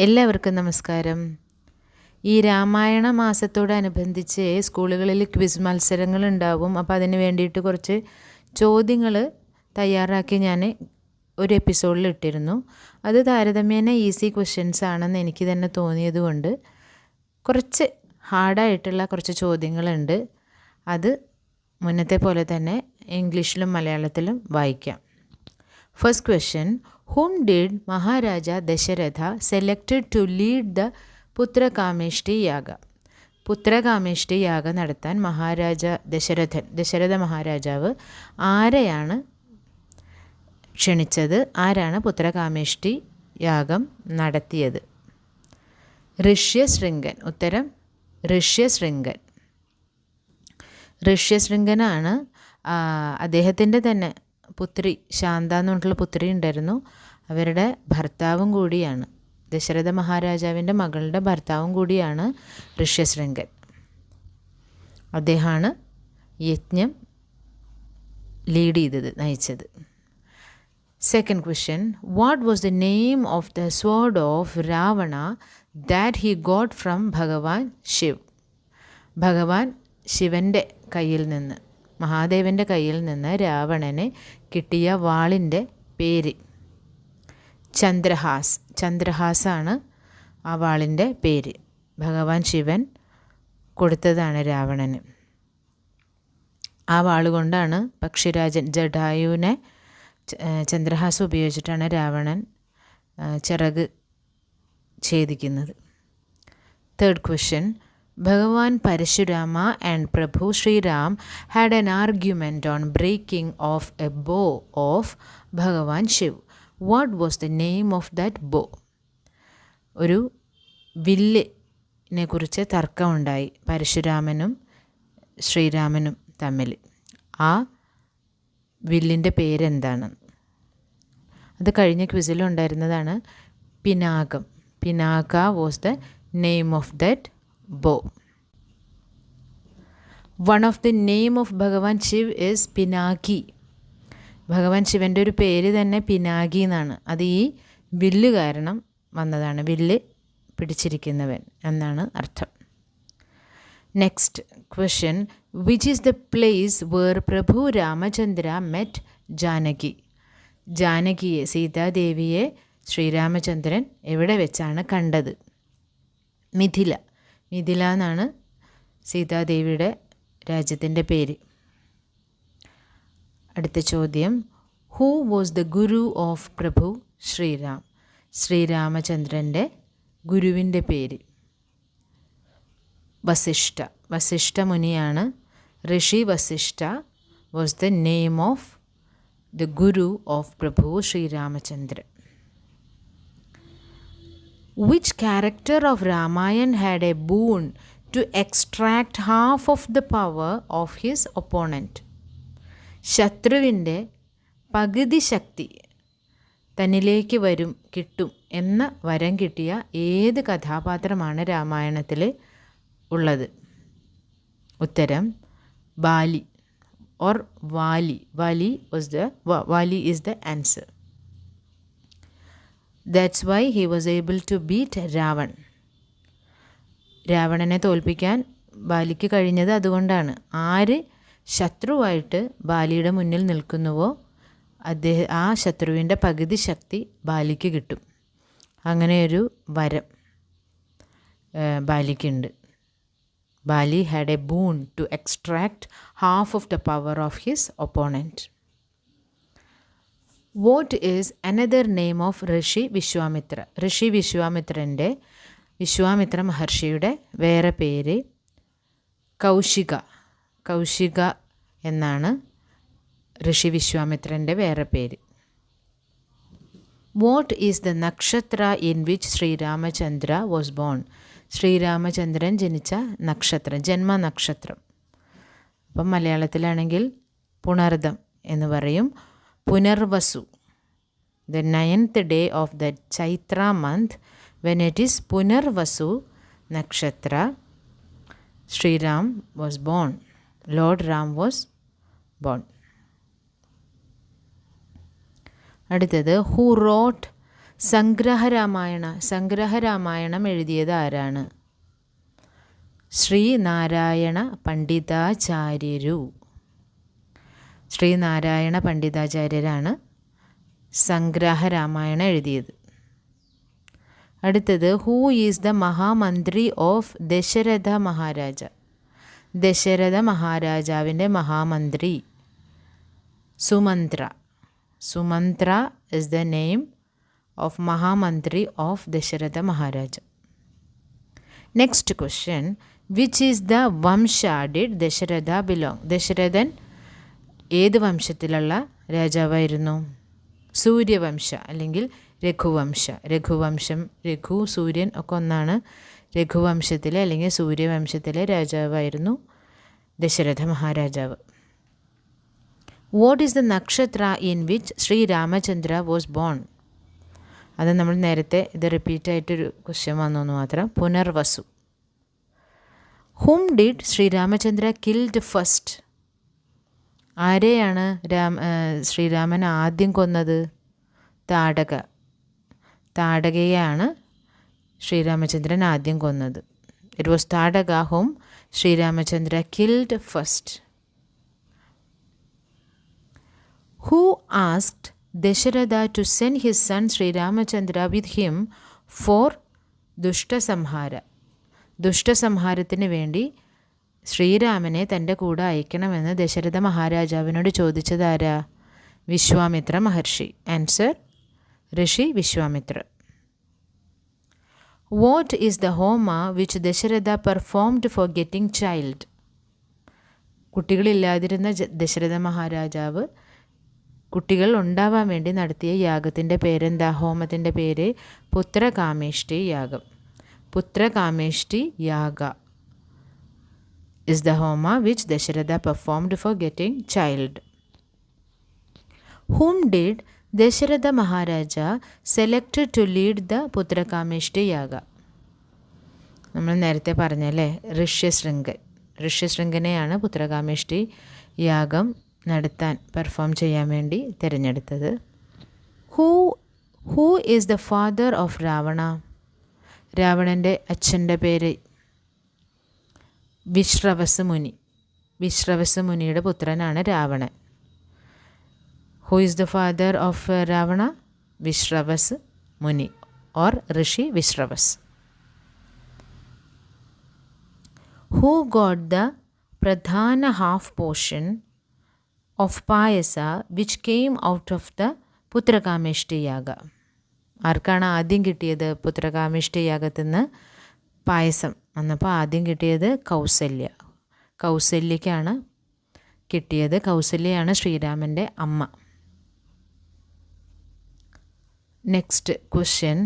എല്ലാവർക്കും നമസ്കാരം. ഈ രാമായണ മാസത്തോടനുബന്ധിച്ച് സ്കൂളുകളിൽ ക്വിസ് മത്സരങ്ങളുണ്ടാവും. അപ്പോൾ അതിന് വേണ്ടിയിട്ട് കുറച്ച് ചോദ്യങ്ങൾ തയ്യാറാക്കി ഞാൻ ഒരു എപ്പിസോഡിൽ ഇട്ടിരുന്നു. അത് താരതമ്യേന ഈസി ക്വസ്റ്റ്യൻസ് ആണെന്ന് എനിക്ക് തന്നെ തോന്നിയത് കൊണ്ട് കുറച്ച് ഹാർഡായിട്ടുള്ള കുറച്ച് ചോദ്യങ്ങളുണ്ട്. അത് മുന്നത്തെ പോലെ തന്നെ ഇംഗ്ലീഷിലും മലയാളത്തിലും വായിക്കാം. First question: Whom did Maharaja Dasharatha selected to lead the പുത്രകാമേഷ്ടി യാഗ? പുത്രകാമേഷ്ടി യാഗ നടത്താൻ ദശരഥ മഹാരാജാവ് ആരെയാണ് ക്ഷണിച്ചത്? ആരാണ് പുത്രകാമേഷ്ടി യാഗം നടത്തിയത്? ഋഷ്യശൃംഗൻ. ഉത്തരം ഋഷ്യശൃംഗൻ. ഋഷ്യശൃംഗനാണ്. അദ്ദേഹത്തിൻ്റെ തന്നെ പുത്രി ശാന്ത എന്ന് പറഞ്ഞിട്ടുള്ള പുത്രി ഉണ്ടായിരുന്നു. അവരുടെ ഭർത്താവും കൂടിയാണ്, ദശരഥ മഹാരാജാവിൻ്റെ മകളുടെ ഭർത്താവും കൂടിയാണ് ഋഷ്യശൃംഗൻ. അദ്ദേഹമാണ് യജ്ഞം ലീഡ് ചെയ്തത്, നയിച്ചത്. Second question: what was the name of the sword of Ravana that he got from ഭഗവാൻ ശിവ്? ഭഗവാൻ ശിവൻ്റെ കയ്യിൽ നിന്ന്, മഹാദേവൻ്റെ കയ്യിൽ നിന്ന് രാവണന് കിട്ടിയ വാളിൻ്റെ പേര്? ചന്ദ്രഹാസ്. ചന്ദ്രഹാസാണ് ആ വാളിൻ്റെ പേര്. ഭഗവാൻ ശിവൻ കൊടുത്തതാണ് രാവണന്. ആ വാളുകൊണ്ടാണ് പക്ഷിരാജൻ ജടായുവിനെ ചന്ദ്രഹാസം ഉപയോഗിച്ചിട്ടാണ് രാവണൻ ചിറക് ഛേദിക്കുന്നത്. Third question: Bhagavan Parashurama and Prabhu Sri Ram had an argument on breaking of a bow of Bhagavan Shiv. What was the name of that bow? ഒരു വില്ലിനെ കുറിച്ച് തർക്കമുണ്ടായി പരശുരാമനും ശ്രീരാമനും തമ്മിൽ. ആ വില്ലിൻ്റെ പേരെന്താണ്? അത് കഴിഞ്ഞ ക്വിസിലുണ്ടായിരുന്നതാണ്. പിനാകം. Pinaka was the name of that bow. One of the name of Bhagavan Shiv is Pinaki. ഭഗവാൻ ശിവൻ്റെ ഒരു പേര് തന്നെ പിനാകി എന്നാണ്. അത് ഈ വില്ല് കാരണം വന്നതാണ്. വില്ല് പിടിച്ചിരിക്കുന്നവൻ എന്നാണ് അർത്ഥം. Next question: which is the place where Prabhu Ramachandra met Janaki? ജാനകിയെ, സീതാദേവിയെ ശ്രീരാമചന്ദ്രൻ എവിടെ വെച്ചാണ് കണ്ടത്? മിഥില. മിഥില എന്നാണ് സീതാദേവിയുടെ രാജ്യത്തിൻ്റെ പേര്. അടുത്ത ചോദ്യം: who was the guru of Prabhu Shriram? ശ്രീരാമചന്ദ്രൻ്റെ ഗുരുവിൻ്റെ പേര്? വസിഷ്ഠ. വസിഷ്ഠ മുനിയാണ്. Rishi Vasishtha was the name of the guru of Prabhu ശ്രീരാമചന്ദ്രൻ. Which character of Ramayana had a boon to extract half of the power of his opponent? ശത്രുവിൻ്റെ പകുതി ശക്തി തന്നിലേക്ക് കിട്ടും എന്ന വരം കിട്ടിയ ഏത് കഥാപാത്രമാണ് രാമായണത്തിൽ ഉള്ളത്? ഉത്തരം Bali or Valley. Valley is the answer. That's why he was able to beat Ravan. രാവണനെ തോൽപ്പിക്കാൻ ബാലിക്ക് കഴിഞ്ഞത് അതുകൊണ്ടാണ്. ആര് ശത്രുവായിട്ട് ബാലിയുടെ മുന്നിൽ നിൽക്കുന്നുവോ ആ ശത്രുവിൻ്റെ പകുതി ശക്തി ബാലിക്ക് കിട്ടും. അങ്ങനെയൊരു വരം ബാലിക്കുണ്ട്. Bali had a boon to extract half of the power of his opponent. What is another name of Rishi Vishwamitra? Rishi Vishwamitra മഹർഷിയുടെ വേറെ പേര് കൗശിക. കൗശിക എന്നാണ് ഋഷി വിശ്വാമിത്രൻ്റെ വേറെ പേര്. What is the nakshatra in which Sri Ramachandra was born? Sri Ramachandran ജനിച്ച നക്ഷത്രം, ജന്മനക്ഷത്രം. അപ്പം മലയാളത്തിലാണെങ്കിൽ പുണർദം എന്ന് പറയും. പുനർവസു. The 9th day of the Chaitra month, when it is Punarvasu Nakshatra, Sri Ram was born. Lord Ram was born. അടുത്തത്: who wrote സംഗ്രഹരാമായണം എഴുതിയത് ആരാണ്? ശ്രീനാരായണ പണ്ഡിതാചാര്യരു. ശ്രീനാരായണ പണ്ഡിതാചാര്യരാണ് സംഗ്രഹരാമായണം എഴുതിയത്. അടുത്തത്, who is the mahamantri of Dasharatha Maharaja? Dasharatha മഹാരാജാവിൻ്റെ മഹാമന്ത്രി Sumantra. Sumantra is the name of mahamantri of Dasharatha Maharaja. Next question, which is the vamsha did Dasharatha belong? ദശരഥൻ ഏത് വംശത്തിലുള്ള രാജാവായിരുന്നു? സൂര്യവംശ അല്ലെങ്കിൽ രഘുവംശ. രഘുവംശം, രഘു സൂര്യൻ ഒക്കെ ഒന്നാണ്. രഘുവംശത്തിലെ അല്ലെങ്കിൽ സൂര്യവംശത്തിലെ രാജാവായിരുന്നു ദശരഥ മഹാരാജാവ്. What is the nakshatra in which Shri Ramachandra was born? അത് നമ്മൾ നേരത്തെ ഇത് റിപ്പീറ്റായിട്ടൊരു ക്വസ്റ്റ്യൻ വന്നു മാത്രം. Punarvasu. Whom did Sriramachandra killed first? ആരെയാണ് ശ്രീരാമൻ ആദ്യം കൊന്നത്? താടക. താടകയെയാണ് ശ്രീരാമചന്ദ്രൻ ആദ്യം കൊന്നത്. It was Tataka whom Sriramachandra killed first. Who asked Dasharatha to send his son Sriramachandra with him for dushtasamhara? ദുഷ്ടസംഹാരത്തിന് വേണ്ടി ശ്രീരാമനെ തൻ്റെ കൂടെ അയക്കണമെന്ന് ദശരഥ മഹാരാജാവിനോട് ചോദിച്ചതാരാ? വിശ്വാമിത്ര മഹർഷി. Answer, Rishi Vishwamitra. What is the homa which Dasharatha performed for getting child? കുട്ടികളില്ലാതിരുന്ന ദശരഥ മഹാരാജാവ് കുട്ടികൾ ഉണ്ടാവാൻ വേണ്ടി നടത്തിയ യാഗത്തിൻ്റെ പേരെന്താ? ഹോമത്തിൻ്റെ പേര് പുത്രകാമേഷ്ടി യാഗം. പുത്രകാമേഷ്ടി യാഗ is the homa which Dasharatha performed for getting child. Whom did Dasharatha Maharaja selected to lead the Putrakameshti Yaga? നമ്മൾ നേരത്തെ പറഞ്ഞല്ലേ, ഋഷ്യശൃംഗൻ. ഋഷ്യശൃംഗനെയാണ് പുത്രകാമേഷ്ടി യാഗം നടത്താൻ പെർഫോം ചെയ്യാൻ വേണ്ടി തിരഞ്ഞെടുത്തത്. Who is the father of Ravana? രാവണൻ്റെ അച്ഛൻ്റെ പേര് വിശ്രവസ് മുനി. വിശ്രവസ് മുനിയുടെ പുത്രനാണ് രാവണൻ. Who is the father of Ravana? Vishravas muni or rishi Vishravas. Who got the pradhana half portion of payasa which came out of the Putrakameshti yaga? ആർക്കാണ് ആദ്യം കിട്ടിയത് പുത്രകാമേഷ്ടി യാഗത്തിൽ നിന്ന് പായസം വന്നപ്പോൾ? ആദ്യം കിട്ടിയത് കൗസല്യ. കൗസല്യയ്ക്കാണ് കിട്ടിയത്. കൗസല്യയാണ് ശ്രീരാമൻ്റെ അമ്മ. Next question,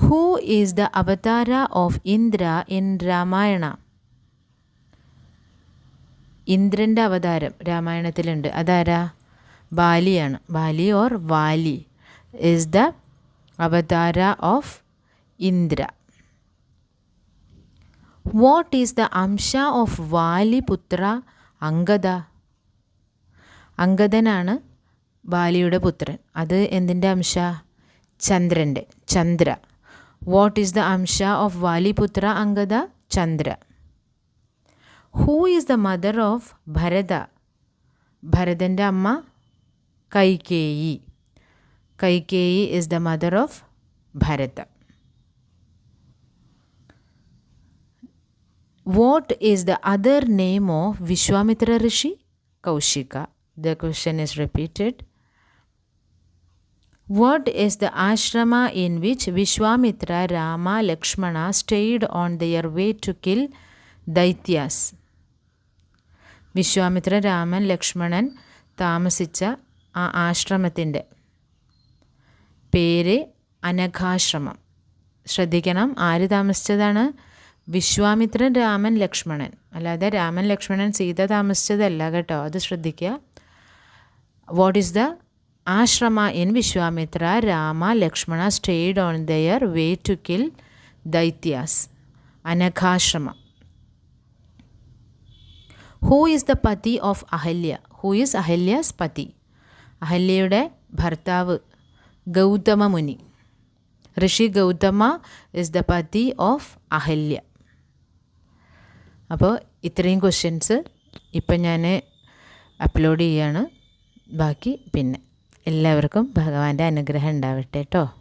who is the avatara of Indra in Ramayana? ഇന്ദ്രൻ്റെ അവതാരം രാമായണത്തിലുണ്ട്. അതാരാ? ബാലിയാണ്. Bali or Vali is the avatara of Indra. What is the amsha of Valiputra Angada? അംഗദനാണ് ബാലിയുടെ പുത്രൻ. അത് എന്തിൻ്റെ അംശ? ചന്ദ്രൻ്റെ. Chandra. What is the amsha of Valiputra Angada? Chandra. Who is the mother of Bharata? ഭരതൻ്റെ അമ്മ Kaikeyi. Kaikeyi is the mother of Bharata. What is the other name of Vishwamitra Rishi? Kaushika. The question is repeated. What is the ashrama in which Vishwamitra, Rama, Lakshmana stayed on their way to kill Daityas? Vishwamitra, Raman, Lakshmanan താമസിച്ച ആ ആശ്രമത്തിൻ്റെ പേര് അനഘാശ്രമം. ശ്രദ്ധിക്കണം, ആര് താമസിച്ചതാണ്? വിശ്വാമിത്രൻ, രാമൻ, ലക്ഷ്മണൻ. അല്ലാതെ രാമൻ, ലക്ഷ്മണൻ, സീത താമസിച്ചതല്ല കേട്ടോ, അത് ശ്രദ്ധിക്കുക. What is the ashrama in Vishwamitra, Rama, Lakshmana stayed on their way to kill daityas? അനഘാശ്രമം. Who is the pati of Ahalya? Who is Ahalya's pati? അഹല്യയുടെ ഭർത്താവ് ഗൗതമ മുനി. Rishi Gautama is the pati of Ahalya. അപ്പോൾ ഇത്രയും ക്വസ്റ്റ്യൻസ് ഇപ്പം ഞാൻ അപ്ലോഡ് ചെയ്യാണ്. ബാക്കി പിന്നെ. എല്ലാവർക്കും ഭഗവാന്റെ അനുഗ്രഹം ഉണ്ടാവട്ടെ കേട്ടോ.